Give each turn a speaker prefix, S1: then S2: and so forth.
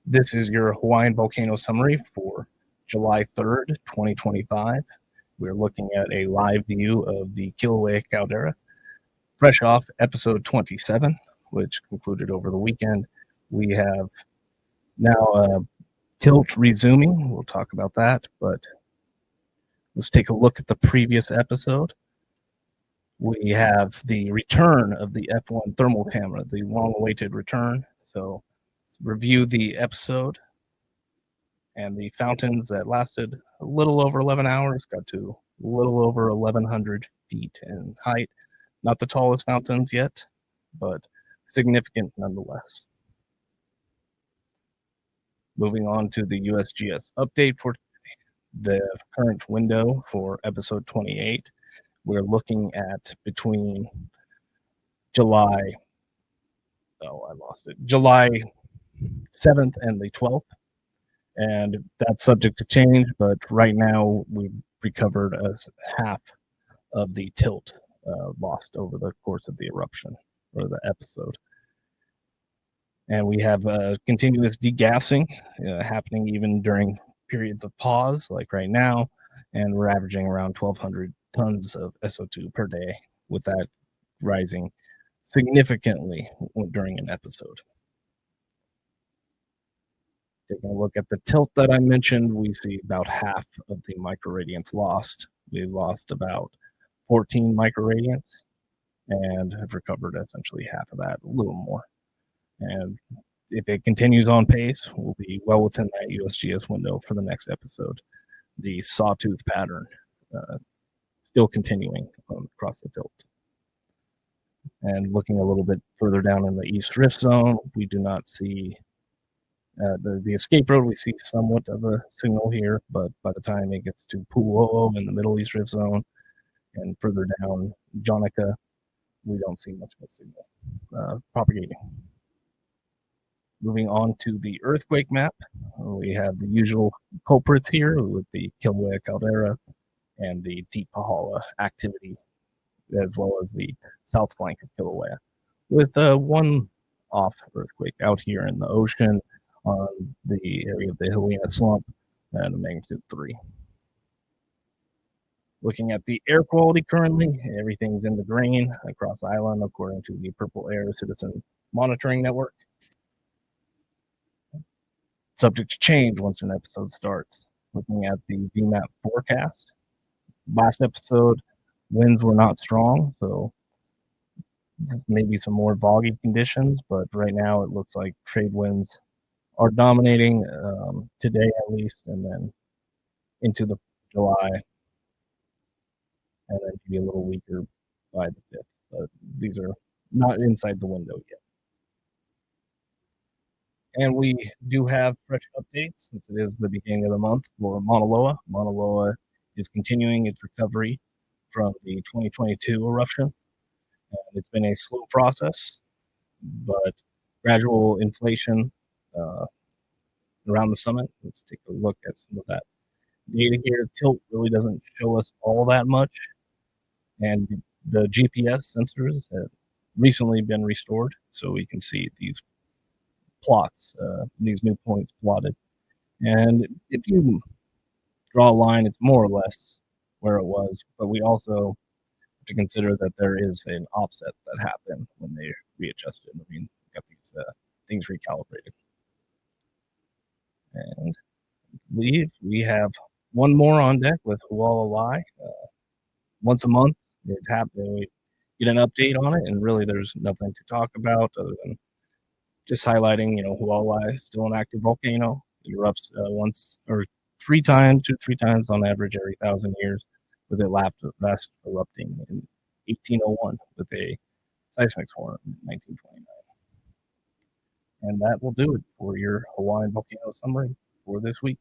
S1: This is your Hawaiian Volcano summary for July 3rd, 2025. We're looking at a live view of the Kīlauea caldera, fresh off episode 27, which concluded over the weekend. We have now tilt resuming. We'll talk about that, but let's take a look at the previous episode. We have the return of the F1 thermal camera, the long-awaited return. So review the episode, and the fountains that lasted a little over 11 hours got to a little over 1,100 feet in height. Not the tallest fountains yet, but significant nonetheless. Moving on to the USGS update for the current window for episode 28. We're looking at between July 7th and the 12th, and that's subject to change, but right now we've recovered as half of the tilt lost over the course of the eruption or the episode. And we have continuous degassing happening even during periods of pause, like right now, and we're averaging around 1,200 tons of SO2 per day, with that rising significantly during an episode. Taking a look at the tilt that I mentioned, we see about half of the microradiance lost. We've lost about 14 microradiance and have recovered essentially half of that, a little more. And if it continues on pace, we'll be well within that USGS window for the next episode. The sawtooth pattern still continuing across the tilt. And looking a little bit further down in the East Rift Zone, we do not see the escape road. We see somewhat of a signal here, but by the time it gets to Pu'uo'o in the Middle East Rift Zone and further down Jonica, we don't see much of a signal propagating. Moving on to the earthquake map, we have the usual culprits here with the Kīlauea caldera and the Deep Pahala activity, as well as the south flank of Kīlauea, with one off earthquake out here in the ocean on the area of the Helena slump at a magnitude 3. Looking at the air quality currently, everything's in the green across the island according to the Purple Air Citizen Monitoring Network. Subject to change once an episode starts. Looking at the VMAP forecast, last episode winds were not strong, so maybe some more foggy conditions, but right now it looks like trade winds are dominating today at least, and then into the July, and then maybe a little weaker by the 5th. But these are not inside the window yet. And we do have fresh updates since it is the beginning of the month for Mauna Loa. Mauna Loa is continuing its recovery from the 2022 eruption. And it's been a slow process, but gradual inflation around the summit. Let's take a look at some of that data here. Tilt really doesn't show us all that much, and the GPS sensors have recently been restored, so we can see these plots, these new points plotted. And if you draw a line, it's more or less where it was, but we also have to consider that there is an offset that happened when they readjusted. I mean, got these things recalibrated. And I believe we have one more on deck with Hualalai. Once a month, it happens. We get an update on it, and really there's nothing to talk about other than just highlighting, Hualalai is still an active volcano. It erupts once or 3 times, 2-3 times on average every 1,000 years, with it last erupting in 1801 with a seismic horn in 1929. And that will do it for your Hawaiian volcano summary for this week.